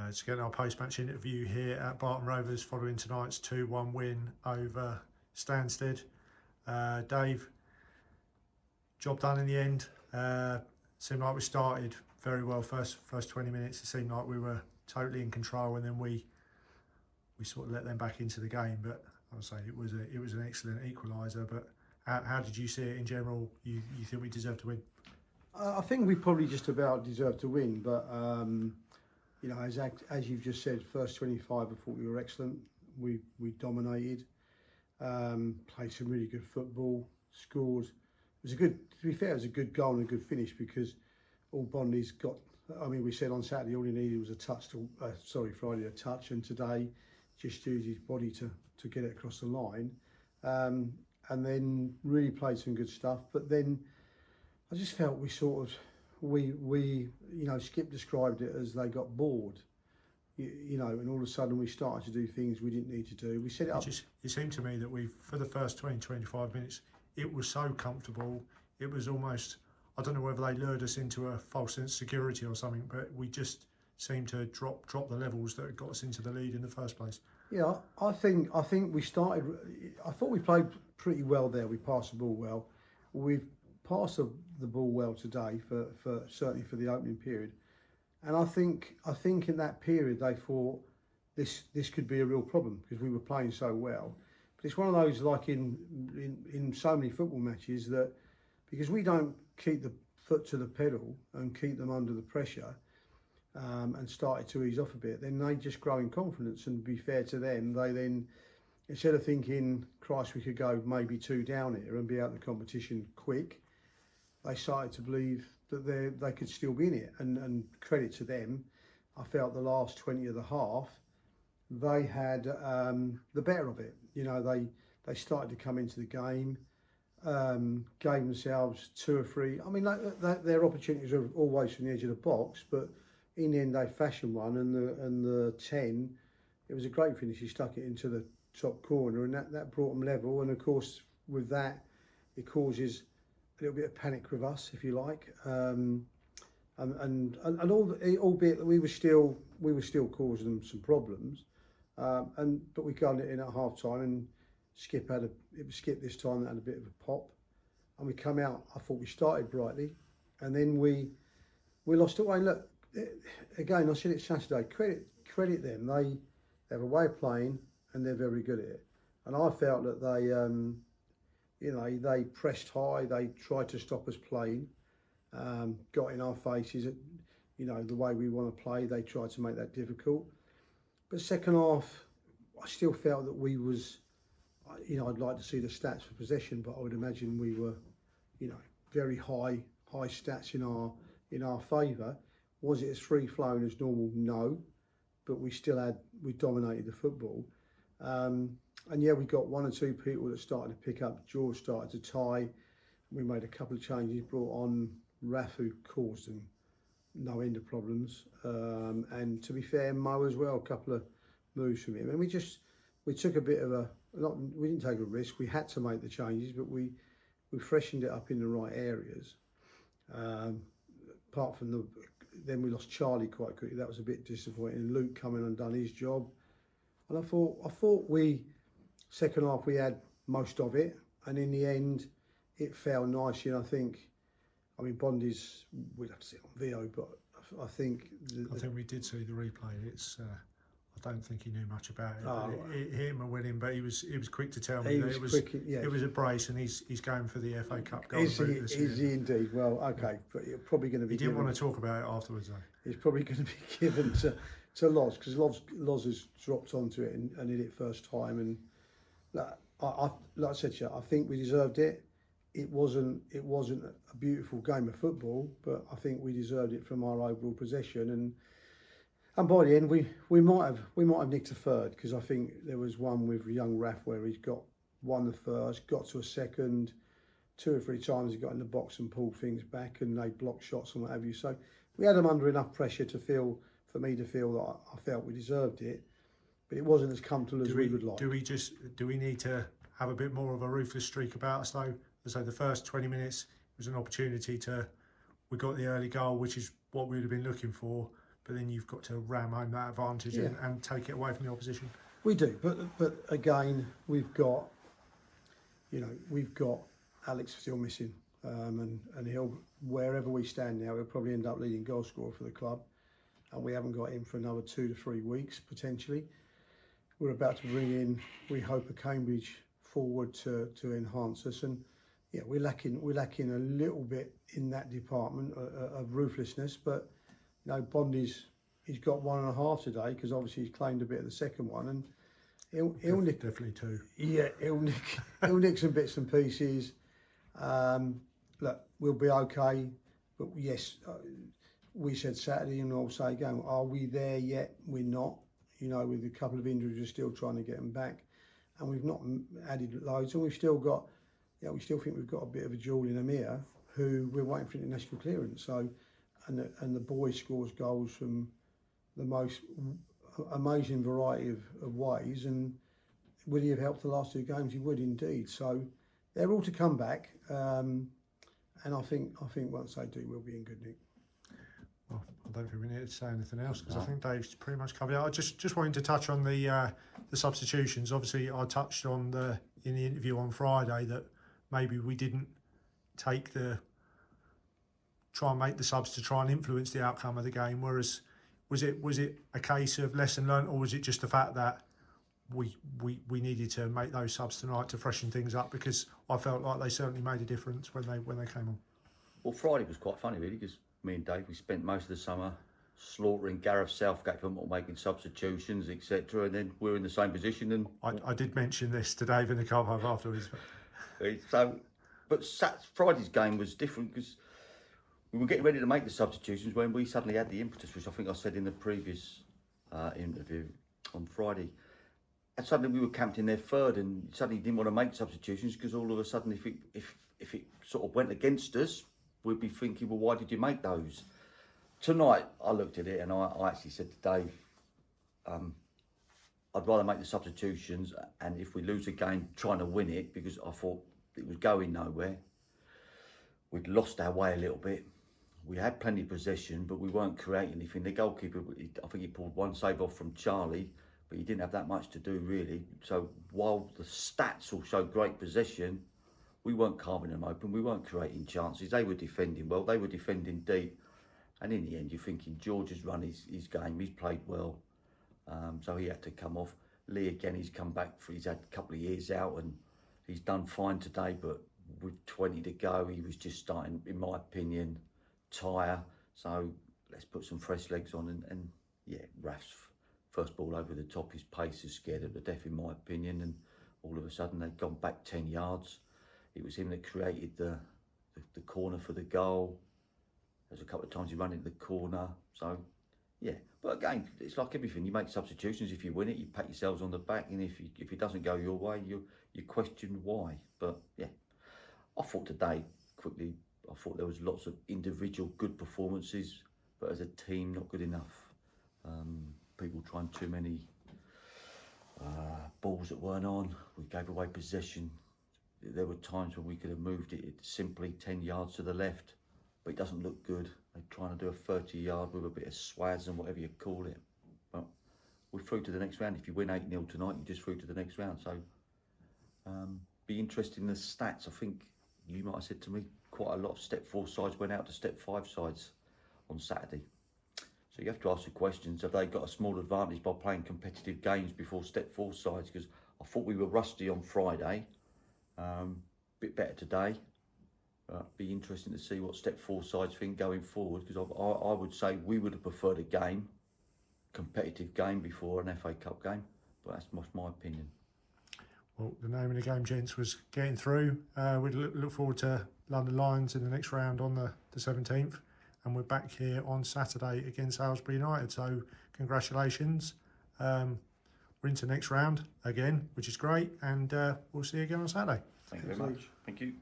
Just getting our post-match interview here at Barton Rovers following tonight's 2-1 win over Stansted. Dave, job done in the end. Seemed like we started very well first 20 minutes. It seemed like we were totally in control, and then we sort of let them back into the game. But I would say it was an excellent equaliser. But how did you see it in general? You think we deserved to win? I think we probably just about deserved to win, but you know, as you've just said, first 25, I thought we were excellent. We dominated, played some really good football, scored. It was a good. To be fair, it was a good goal and a good finish because all Bondi's got. I mean, we said on Saturday all he needed was a touch to. Friday a touch, and today just used his body to get it across the line, and then really played some good stuff. But then I just felt we you know, Skip described it as they got bored, you know, and all of a sudden we started to do things we didn't need to do. We set it up. It seemed to me that for the first 20-25 minutes, it was so comfortable. It was almost, I don't know whether they lured us into a false sense of security or something, but we just seemed to drop the levels that got us into the lead in the first place. Yeah, I think we started. I thought we played pretty well there. We passed the ball well. We've passed the ball well today for certainly for the opening period, and I think in that period they thought this could be a real problem because we were playing so well. But it's one of those, like in so many football matches, that because we don't keep the foot to the pedal and keep them under the pressure, and started to ease off a bit, then they just grow in confidence. And to be fair to them, they then, instead of thinking, Christ, we could go maybe 2 down here and be out of the competition quick, they started to believe that they could still be in it. And credit to them, I felt the last 20 of the half, they had the better of it. You know, they started to come into the game, gave themselves 2 or 3. I mean, their opportunities are always from the edge of the box, but in the end they fashioned one, and the 10, it was a great finish. He stuck it into the top corner, and that brought them level. And of course, with that, it causes a little bit of panic with us, if you like, and albeit that we were still causing them some problems, but we got it in at half time, and Skip it was Skip this time that had a bit of a pop, and we come out. I thought we started brightly, and then we lost it away. Look, again, I said it Saturday. Credit them. They have a way of playing, and they're very good at it. And I felt that they, you know, they pressed high. They tried to stop us playing, got in our faces. You know, the way we want to play, they tried to make that difficult. But second half, I still felt that we was, you know, I'd like to see the stats for possession, but I would imagine we were, you know, very high stats in our favour. Was it as free flowing as normal? No, but we dominated the football. And yeah, we got 1 or 2 people that started to pick up. George started to tie. We made a couple of changes, brought on Raf, who caused them no end of problems. And to be fair, Mo as well, a couple of moves from him. And we took a bit of we didn't take a risk. We had to make the changes, but we freshened it up in the right areas. Apart from then we lost Charlie quite quickly. That was a bit disappointing. Luke coming and done his job. And I thought second half we had most of it, and in the end it fell nicely. And I mean Bondi's, we'd have to see it on VO, but I think we did see the replay. It's I don't think he knew much about it. It hit him a winning, but he was quick to tell me that it was a brace, and he's going for the FA Cup goal. Is he indeed? Well, okay, but you're probably going to be. He didn't want to talk about it afterwards, though. He's probably going to be given to Loz, because Loz has dropped onto it and hit it first time. And like I said to you, I think we deserved it. It wasn't a beautiful game of football, but I think we deserved it from our overall possession. And by the end, we might have nicked a third, because I think there was one with young Raf where he's won the first, got to a second, 2 or 3 times he got in the box and pulled things back, and they blocked shots and what have you. So we had them under enough pressure for me to feel that I felt we deserved it, but it wasn't as comfortable as we would like. Do we need to have a bit more of a ruthless streak about us though? So the first 20 minutes was an opportunity we got the early goal, which is what we would have been looking for. but then you've got to ram home that advantage and take it away from the opposition. We do, but again, we've got Alex still missing, and he'll, wherever we stand now, he'll probably end up leading goal scorer for the club, and we haven't got him for another 2 to 3 weeks potentially. We're about to bring in, we hope, a Cambridge forward to enhance us, and yeah, we're lacking a little bit in that department of ruthlessness. But you know, Bondi's, he's got 1.5 today because obviously he's claimed a bit of the second one, and he'll nick, definitely 2. Yeah, he'll nick some bits and pieces. Look, we'll be okay, but yes, we said Saturday, and I'll say again, are we there yet? We're not. You know, with a couple of injuries, we're still trying to get them back, and we've not added loads, and we've still got. Yeah, we still think we've got a bit of a jewel in Amir, who we're waiting for international clearance. So, and the boy scores goals from the most amazing variety of ways. And would he have helped the last 2 games? He would indeed. So, they're all to come back. And I think once they do, we'll be in good nick. Well, I don't think we need to say anything else because I think Dave's pretty much covered it. I just wanted to touch on the substitutions. Obviously, I touched on in the interview on Friday that maybe we didn't try and make the subs to try and influence the outcome of the game. Whereas, was it a case of lesson learned, or was it just the fact that we needed to make those subs tonight to freshen things up? Because I felt like they certainly made a difference when they came on. Well, Friday was quite funny really, because me and Dave, we spent most of the summer slaughtering Gareth Southgate for not making substitutions, etc. And then we're in the same position. And I did mention this to Dave in the car park afterwards. So, but Friday's game was different because we were getting ready to make the substitutions when we suddenly had the impetus, which I think I said in the previous interview on Friday. And suddenly we were camped in their third, and suddenly didn't want to make substitutions because all of a sudden, if it sort of went against us, we'd be thinking, well, why did you make those? Tonight, I looked at it and I actually said to Dave, I'd rather make the substitutions, and if we lose a game, trying to win it, because I thought it was going nowhere. We'd lost our way a little bit. We had plenty of possession, but we weren't creating anything. The goalkeeper, I think he pulled one save off from Charlie, but he didn't have that much to do, really. So while the stats all show great possession, we weren't carving them open. We weren't creating chances. They were defending well. They were defending deep. And in the end, you're thinking George has run his game. He's played well. So he had to come off. Lee, again, he's come back. He's had a couple of years out and he's done fine today. But with 20 to go, he was just starting, in my opinion, tire. So let's put some fresh legs on. And yeah, Raf's first ball over the top, his pace has scared him to death, in my opinion. And all of a sudden, they've gone back 10 yards. It was him that created the corner for the goal. There's a couple of times he ran into the corner. So, yeah. But again, it's like everything. You make substitutions. If you win it, you pat yourselves on the back. And if it doesn't go your way, you question why. But, yeah. I thought today, quickly, I thought there was lots of individual good performances. But as a team, not good enough. People trying too many balls that weren't on. We gave away possession. There were times when we could have moved it simply 10 yards to the left. But it doesn't look good. They're trying to do a 30-yard with a bit of swads and whatever you call it. But we're through to the next round. If you win 8-0 tonight, you're just through to the next round. So be interested in the stats. I think you might have said to me quite a lot of step 4 sides went out to step 5 sides on Saturday. So you have to ask the questions. Have they got a small advantage by playing competitive games before step 4 sides? Because I thought we were rusty on Friday. Bit better today. Be interesting to see what step 4 sides think going forward, because I would say we would have preferred a competitive game before an FA Cup game, but that's my opinion. Well, the name of the game, gents, was getting through. We look forward to London Lions in the next round on the 17th, and we're back here on Saturday against Aylesbury United. So congratulations. We're into the next round again, which is great, and we'll see you again on Saturday. Thank you very much. Thank you.